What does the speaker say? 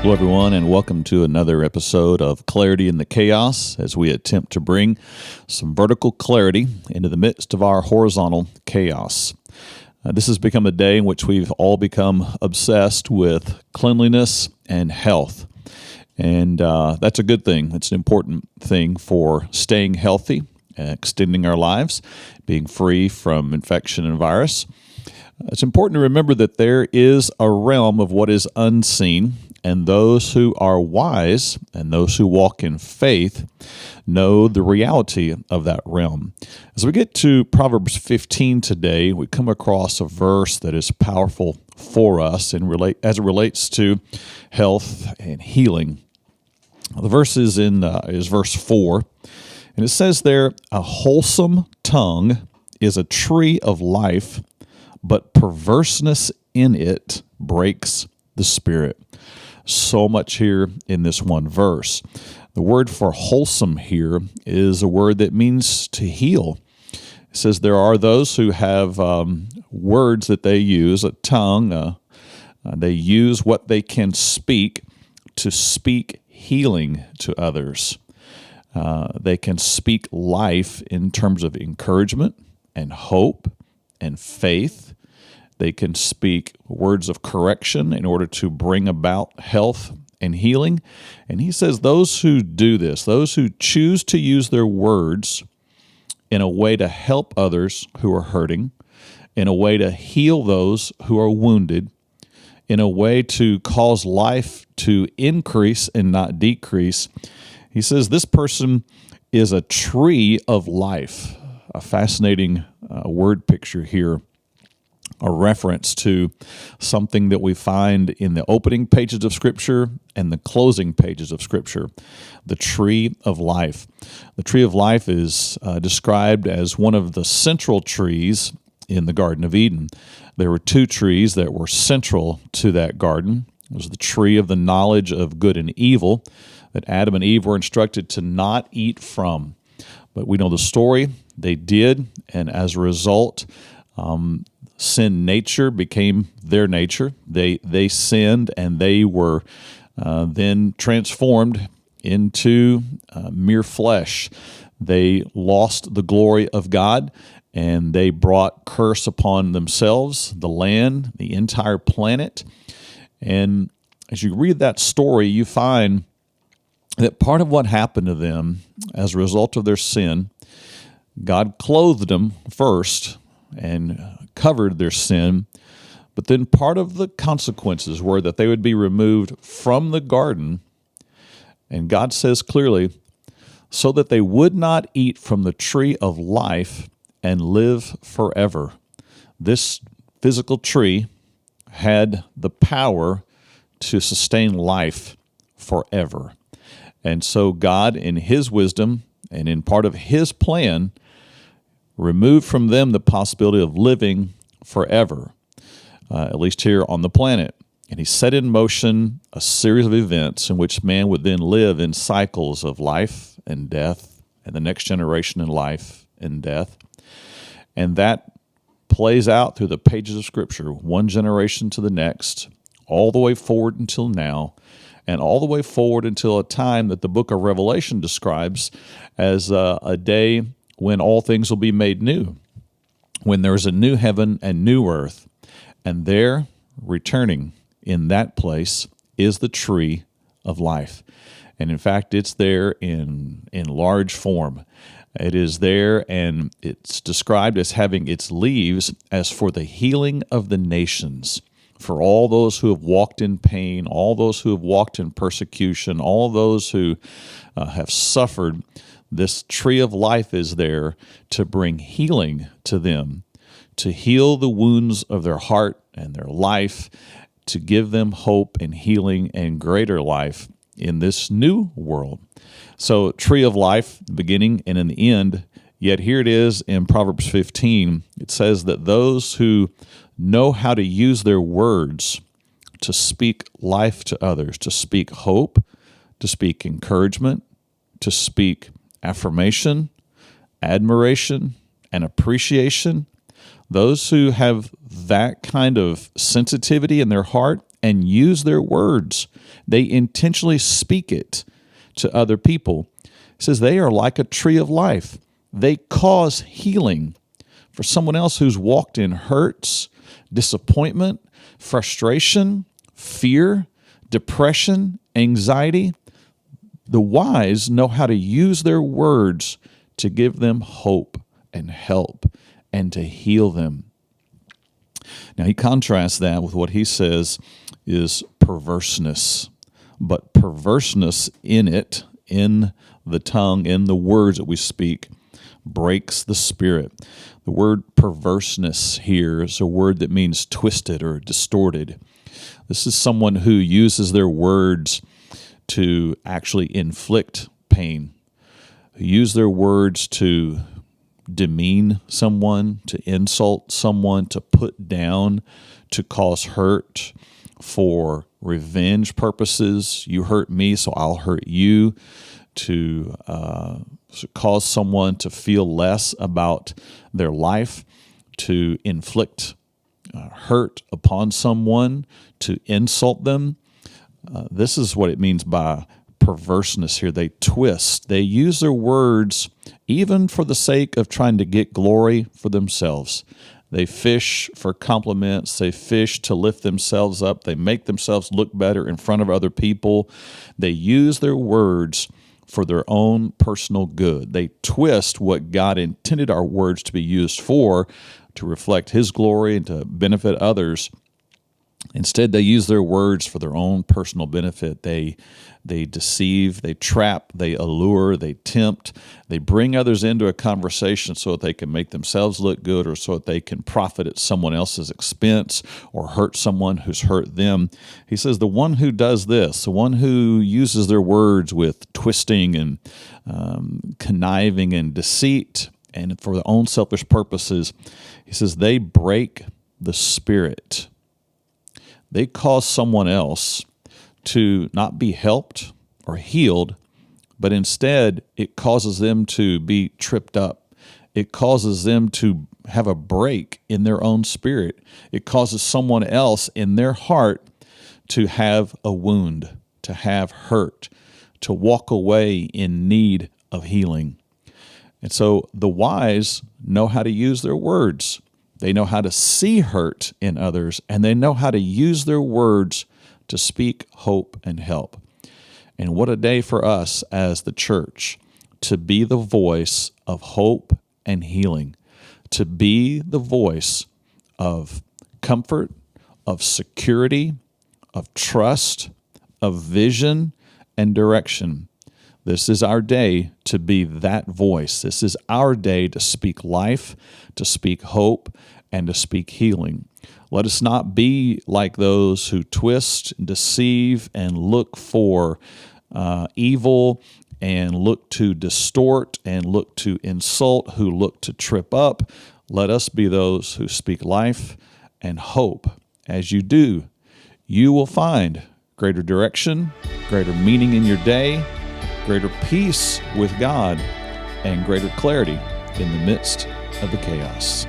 Hello, everyone, and welcome to another episode of Clarity in the Chaos as we attempt to bring some vertical clarity into the midst of our horizontal chaos. This has become a day in which we've all become obsessed with cleanliness and health. And that's a good thing. It's an important thing for staying healthy, extending our lives, being free from infection and virus. It's important to remember that there is a realm of what is unseen, and those who are wise and those who walk in faith know the reality of that realm. As we get to Proverbs 15 today, we come across a verse that is powerful for us as it relates to health and healing. The verse is verse 4, and it says there, "A wholesome tongue is a tree of life, but perverseness in it breaks the spirit." So much here in this one verse. The word for wholesome here is a word that means to heal. It says there are those who have words that they use, a tongue. They use what they can speak to speak healing to others. They can speak life in terms of encouragement and hope and faith. They can speak words of correction in order to bring about health and healing. And he says those who do this, those who choose to use their words in a way to help others who are hurting, in a way to heal those who are wounded, in a way to cause life to increase and not decrease, he says this person is a tree of life. A fascinating word picture here. A reference to something that we find in the opening pages of Scripture and the closing pages of Scripture, the tree of life. The tree of life is described as one of the central trees in the Garden of Eden. There were two trees that were central to that garden. It was the tree of the knowledge of good and evil that Adam and Eve were instructed to not eat from. But we know the story. They did, and as a result, sin nature became their nature. They sinned, and they were then transformed into mere flesh. They lost the glory of God, and they brought curse upon themselves, the land, the entire planet. And as you read that story, you find that part of what happened to them as a result of their sin, God clothed them first and covered their sin, but then part of the consequences were that they would be removed from the garden, and God says clearly, so that they would not eat from the tree of life and live forever. This physical tree had the power to sustain life forever. And so God, in His wisdom and in part of His plan, removed from them the possibility of living forever, at least here on the planet. And He set in motion a series of events in which man would then live in cycles of life and death, and the next generation in life and death. And that plays out through the pages of Scripture, one generation to the next, all the way forward until now, and all the way forward until a time that the book of Revelation describes as a day when all things will be made new, when there's a new heaven and new earth, and there, returning in that place, is the tree of life. And in fact, it's there in large form. It is there, and it's described as having its leaves as for the healing of the nations, for all those who have walked in pain, all those who have walked in persecution, all those who have suffered. This tree of life is there to bring healing to them, to heal the wounds of their heart and their life, to give them hope and healing and greater life in this new world. So, tree of life, the beginning and in the end, yet here it is in Proverbs 15. It says that those who know how to use their words to speak life to others, to speak hope, to speak encouragement, to speak affirmation, admiration, and appreciation, those who have that kind of sensitivity in their heart and use their words. They intentionally speak it to other people. It says they are like a tree of life. They cause healing. For someone else who's walked in hurts, disappointment, frustration, fear, depression, anxiety, the wise know how to use their words to give them hope and help and to heal them. Now, he contrasts that with what he says is perverseness. But perverseness in the tongue, in the words that we speak, breaks the spirit. The word perverseness here is a word that means twisted or distorted. This is someone who uses their words to actually inflict pain, who use their words to demean someone, to insult someone, to put down, to cause hurt for revenge purposes. You hurt me, so I'll hurt you. To cause someone to feel less about their life, to inflict hurt upon someone, to insult them. This is what it means by perverseness here. They twist. They use their words even for the sake of trying to get glory for themselves. They fish for compliments. They fish to lift themselves up. They make themselves look better in front of other people. They use their words for their own personal good. They twist what God intended our words to be used for, to reflect His glory and to benefit others. Instead, they use their words for their own personal benefit. They deceive, they trap, they allure, they tempt, they bring others into a conversation so that they can make themselves look good or so that they can profit at someone else's expense or hurt someone who's hurt them. He says the one who does this, the one who uses their words with twisting and conniving and deceit and for their own selfish purposes, he says they break the spirit. They cause someone else to not be helped or healed, but instead it causes them to be tripped up. It causes them to have a break in their own spirit. It causes someone else in their heart to have a wound, to have hurt, to walk away in need of healing. And so the wise know how to use their words. They know how to see hurt in others, and they know how to use their words to speak hope and help. And what a day for us as the church to be the voice of hope and healing, to be the voice of comfort, of security, of trust, of vision and direction. This is our day to be that voice. This is our day to speak life, to speak hope, and to speak healing. Let us not be like those who twist, deceive, and look for evil, and look to distort, and look to insult, who look to trip up. Let us be those who speak life and hope. As you do, you will find greater direction, greater meaning in your day, greater peace with God, and greater clarity in the midst of the chaos.